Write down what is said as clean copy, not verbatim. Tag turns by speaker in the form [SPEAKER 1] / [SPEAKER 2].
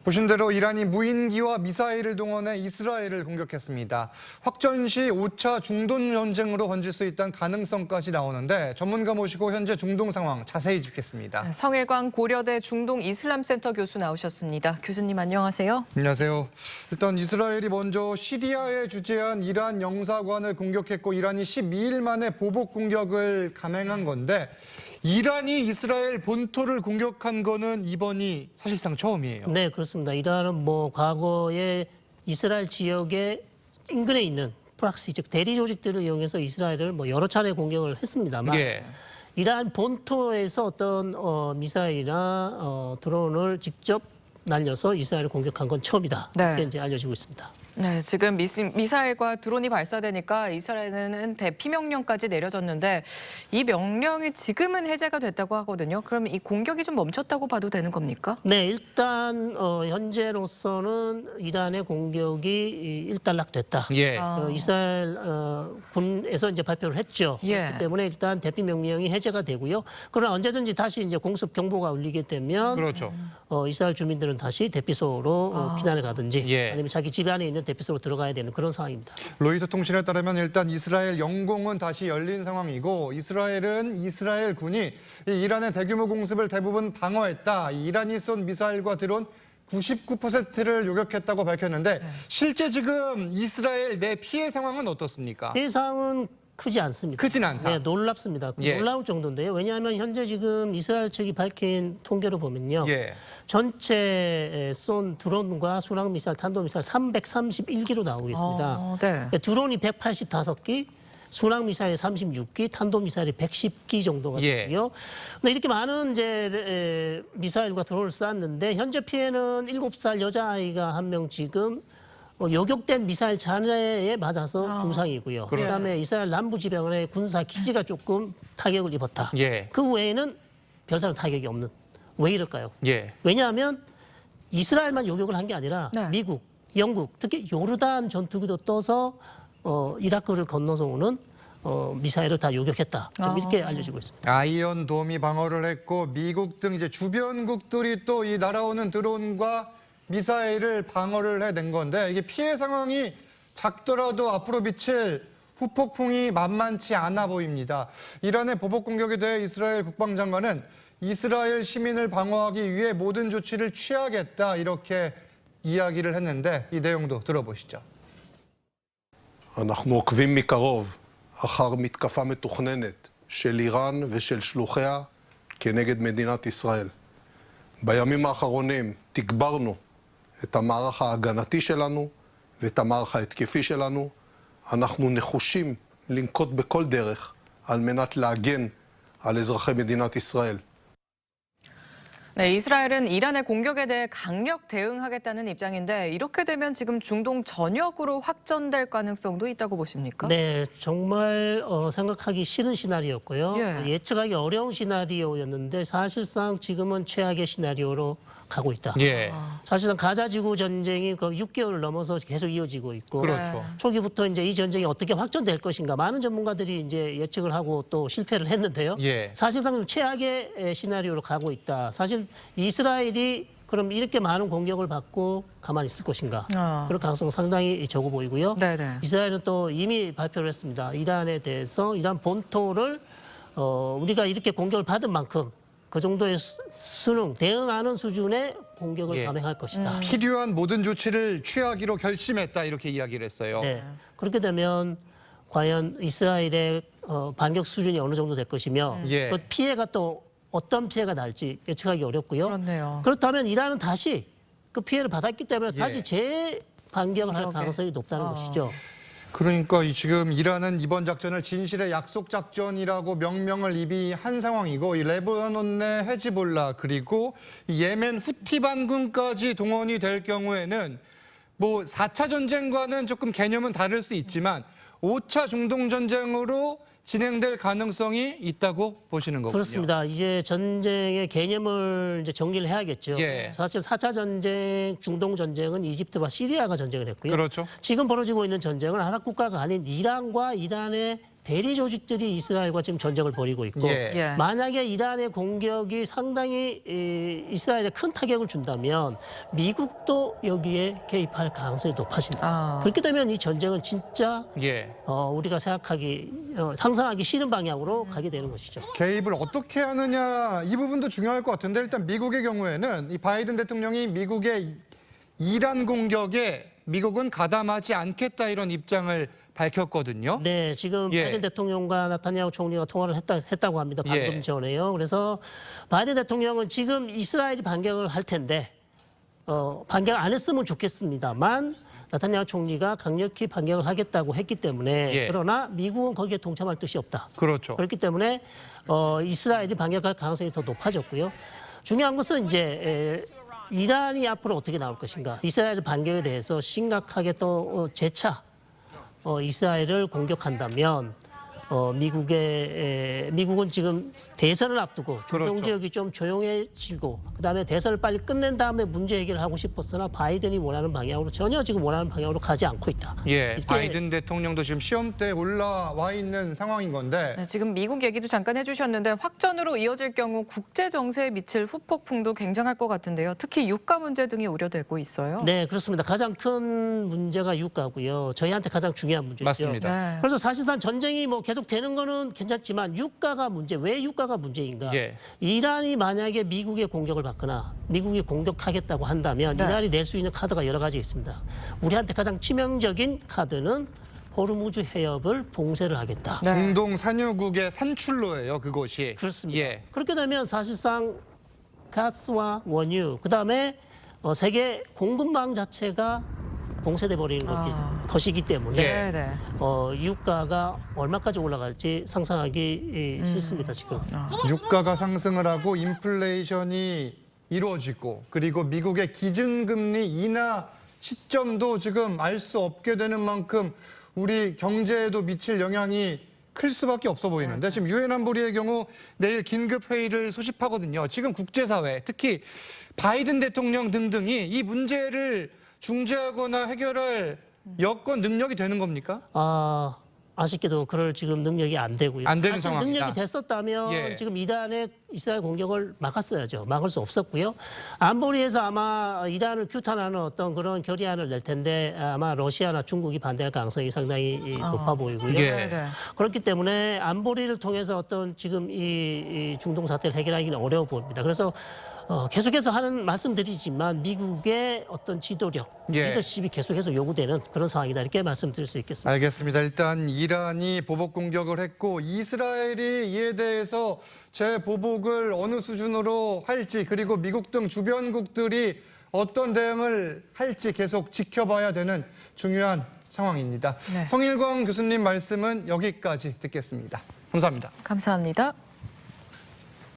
[SPEAKER 1] 보신 대로 이란이 무인기와 미사일을 동원해 이스라엘을 공격했습니다. 확전 시 5차 중동 전쟁으로 번질 수 있다는 가능성까지 나오는데 전문가 모시고 현재 중동 상황 자세히 짚겠습니다.
[SPEAKER 2] 성일광 고려대 중동 이슬람센터 교수 나오셨습니다. 교수님 안녕하세요.
[SPEAKER 1] 안녕하세요. 일단 이스라엘이 먼저 시리아에 주재한 이란 영사관을 공격했고 이란이 12일 만에 보복 공격을 감행한 건데 이란이 이스라엘 본토를 공격한 거는 이번이 사실상 처음이에요.
[SPEAKER 3] 네, 그렇습니다. 이란은 과거에 이스라엘 지역의 인근에 있는 프락시, 즉 대리 조직들을 이용해서 이스라엘을 여러 차례 공격을 했습니다만 이란 본토에서 어떤 미사일이나 드론을 직접 날려서 이스라엘을 공격한 건 처음이다. 이렇게 이제 알려지고 있습니다.
[SPEAKER 2] 네, 지금 미사일과 드론이 발사되니까 이스라엘은 대피 명령까지 내려졌는데 이 명령이 지금은 해제가 됐다고 하거든요. 그러면 이 공격이 좀 멈췄다고 봐도 되는 겁니까?
[SPEAKER 3] 네, 일단 현재로서는 이란의 공격이 일단락됐다. 이스라엘 군에서 이제 발표를 했죠. 그렇기 때문에 일단 대피 명령이 해제가 되고요. 그러나 언제든지 다시 이제 공습 경보가 울리게 되면 이스라엘 주민들은 다시 대피소로 피난을 가든지 아니면 자기 집 안에 있는 대피소로 들어가야 되는 그런 상황입니다.
[SPEAKER 1] 로이터 통신에 따르면 일단 이스라엘 영공은 다시 열린 상황이고 이스라엘은 이스라엘 군이 이란의 대규모 공습을 대부분 방어했다. 이란이 쏜 미사일과 드론 99%를 요격했다고 밝혔는데 실제 지금 이스라엘 내 피해 상황은 어떻습니까?
[SPEAKER 3] 피해 상황은 크지 않습니다.
[SPEAKER 1] 크진 않다.
[SPEAKER 3] 네, 놀랍습니다. 놀라울 정도인데요. 왜냐하면 현재 지금 이스라엘 측이 밝힌 통계를 보면요. 전체 쏜 드론과 순항 미사일, 탄도 미사일 331기로 나오고 있습니다. 드론이 185기, 순항 미사일이 36기, 탄도 미사일이 110기 정도가 되고요. 근데 이렇게 많은 이제 미사일과 드론을 쐈는데 현재 피해는 7살 여자아이가 한 명 지금 요격된 미사일 잔해에 맞아서 중상이고요. 그다음에 이스라엘 남부 지방의 군사 기지가 조금 타격을 입었다. 그 외에는 별다른 타격이 없는. 왜 이럴까요? 왜냐하면 이스라엘만 요격을 한 게 아니라 미국, 영국, 특히 요르단 전투기도 떠서 이라크를 건너서 오는 미사일을 다 요격했다. 좀 이렇게 알려지고 있습니다.
[SPEAKER 1] 아이언돔이 방어를 했고 미국 등 이제 주변국들이 또 이 날아오는 드론과 미사일을 방어를 해낸 건데 이게 피해 상황이 작더라도 앞으로 미칠 후폭풍이 만만치 않아 보입니다. 이란의 보복 공격에 대해 이스라엘 국방장관은 이스라엘 시민을 방어하기 위해 모든 조치를 취하겠다 이렇게 이야기를 했는데 이 내용도 들어보시죠.
[SPEAKER 4] אנחנו עוקבים מקרוב אחר מתקפה מתוכננת של איראן ושל שלוחיה כנגד מדינת ישראל. בימים האחרונים תגברנו את המערך ההגנתי שלנו ואת המערך ההתקפי שלנו. אנחנו נחושים לנקוט בכל דרך על מנת להגן על אזרחי מדינת ישראל.
[SPEAKER 2] 네, 이스라엘은 이란의 공격에 대해 강력 대응하겠다는 입장인데 이렇게 되면 지금 중동 전역으로 확전될 가능성도 있다고 보십니까?
[SPEAKER 3] 네, 정말 생각하기 싫은 시나리오였고요. 예측하기 어려운 시나리오였는데 사실상 지금은 최악의 시나리오로 가고 있다. 사실은 가자 지구 전쟁이 6개월을 넘어서 계속 이어지고 있고 초기부터 이제 이 전쟁이 어떻게 확전될 것인가 많은 전문가들이 이제 예측을 하고 또 실패를 했는데요. 사실상 최악의 시나리오로 가고 있다. 사실 이스라엘이 그럼 이렇게 많은 공격을 받고 가만히 있을 것인가? 그럴 가능성은 상당히 적어 보이고요. 이스라엘은 또 이미 발표를 했습니다. 이란에 대해서 이란 본토를 우리가 이렇게 공격을 받은 만큼 그 정도의 수능, 대응하는 수준의 공격을 감행할 것이다.
[SPEAKER 1] 필요한 모든 조치를 취하기로 결심했다 이렇게 이야기를 했어요.
[SPEAKER 3] 그렇게 되면 과연 이스라엘의 반격 수준이 어느 정도 될 것이며 그 피해가 또 어떤 피해가 날지 예측하기 어렵고요. 그렇다면 이란은 다시 그 피해를 받았기 때문에 다시 재반격을 할 가능성이 높다는 것이죠.
[SPEAKER 1] 그러니까 지금 이란은 이번 작전을 진실의 약속 작전이라고 명명을 이미 한 상황이고 이 레바논 내 헤즈볼라 그리고 예멘 후티 반군까지 동원이 될 경우에는 4차 전쟁과는 조금 개념은 다를 수 있지만 5차 중동 전쟁으로 진행될 가능성이 있다고 보시는 거군요.
[SPEAKER 3] 그렇습니다. 이제 전쟁의 개념을 이제 정리를 해야겠죠. 사실 4차 전쟁, 중동 전쟁은 이집트와 시리아가 전쟁을 했고요. 지금 벌어지고 있는 전쟁은 아랍 국가가 아닌 이란과 이란의 대리 조직들이 이스라엘과 지금 전쟁을 벌이고 있고
[SPEAKER 2] 예.
[SPEAKER 3] 만약에 이란의 공격이 상당히 이스라엘에 큰 타격을 준다면 미국도 여기에 개입할 가능성이 높아집니다. 그렇게 되면 이 전쟁은 진짜 우리가 상상하기 싫은 방향으로 가게 되는 것이죠.
[SPEAKER 1] 개입을 어떻게 하느냐 이 부분도 중요할 것 같은데 일단 미국의 경우에는 이 바이든 대통령이 미국의 이란 공격에 미국은 가담하지 않겠다 이런 입장을 밝혔거든요.
[SPEAKER 3] 네, 지금 바이든 대통령과 나타냐후 총리가 통화를 했다고 합니다. 방금 전에요. 그래서 바이든 대통령은 지금 이스라엘이 반격을 할 텐데 반격 안 했으면 좋겠습니다만 나타냐후 총리가 강력히 반격을 하겠다고 했기 때문에 그러나 미국은 거기에 동참할 뜻이 없다.
[SPEAKER 1] 그렇죠.
[SPEAKER 3] 그렇기 때문에 이스라엘이 반격할 가능성이 더 높아졌고요. 중요한 것은 이제 이란이 앞으로 어떻게 나올 것인가. 이스라엘 반격에 대해서 심각하게 또 재차 이스라엘을 공격한다면 미국은 지금 대선을 앞두고 중동 지역이 좀 조용해지고 그다음에 대선을 빨리 끝낸 다음에 문제 해결을 하고 싶었으나 바이든이 원하는 방향으로 전혀 지금 원하는 방향으로 가지 않고 있다.
[SPEAKER 1] 바이든 대통령도 지금 시험대에 올라와 있는 상황인 건데
[SPEAKER 2] 네, 지금 미국 얘기도 잠깐 해주셨는데 확전으로 이어질 경우 국제 정세에 미칠 후폭풍도 굉장할 것 같은데요. 특히 유가 문제 등이 우려되고 있어요.
[SPEAKER 3] 네, 그렇습니다. 가장 큰 문제가 유가고요. 저희한테 가장 중요한 문제죠.
[SPEAKER 1] 맞습니다.
[SPEAKER 2] 네.
[SPEAKER 3] 그래서 사실상 전쟁이 계속 되는 거는 괜찮지만 유가가 문제. 왜 유가가 문제인가? 이란이 만약에 미국의 공격을 받거나 미국이 공격하겠다고 한다면 이란이 낼 수 있는 카드가 여러 가지 있습니다. 우리한테 가장 치명적인 카드는 호르무즈 해협을 봉쇄를 하겠다.
[SPEAKER 1] 중동 산유국의 산출로예요, 그곳이.
[SPEAKER 3] 그렇습니다. 그렇게 되면 사실상 가스와 원유, 그다음에 세계 공급망 자체가 봉쇄돼 버리는 것이기 때문에 유가가 얼마까지 올라갈지 상상하기 싫습니다, 지금.
[SPEAKER 1] 유가가 상승을 하고 인플레이션이 이루어지고 그리고 미국의 기준금리 인하 시점도 지금 알 수 없게 되는 만큼 우리 경제에도 미칠 영향이 클 수밖에 없어 보이는데 지금 유엔 안보리의 경우 내일 긴급 회의를 소집하거든요. 지금 국제사회, 특히 바이든 대통령 등등이 이 문제를 중재하거나 해결할 여건 능력이 되는 겁니까?
[SPEAKER 3] 아쉽게도 그럴 지금 능력이 안 되고요.
[SPEAKER 1] 안 되는
[SPEAKER 3] 사실
[SPEAKER 1] 상황이다.
[SPEAKER 3] 능력이 됐었다면 지금 이란의 이스라엘 공격을 막았어야죠. 막을 수 없었고요. 안보리에서 아마 이란을 규탄하는 어떤 그런 결의안을 낼 텐데 아마 러시아나 중국이 반대할 가능성이 상당히 높아 보이고요. 그렇기 때문에 안보리를 통해서 어떤 지금 이 중동 사태를 해결하기는 어려워 보입니다. 그래서 계속해서 하는 말씀드리지만 미국의 어떤 지도력, 리더십이 계속해서 요구되는 그런 상황이다 이렇게 말씀드릴 수 있겠습니다.
[SPEAKER 1] 알겠습니다. 일단 이란이 보복 공격을 했고 이스라엘이 이에 대해서 재보복을 어느 수준으로 할지 그리고 미국 등 주변국들이 어떤 대응을 할지 계속 지켜봐야 되는 중요한 상황입니다. 성일광 교수님 말씀은 여기까지 듣겠습니다. 감사합니다.
[SPEAKER 2] 감사합니다.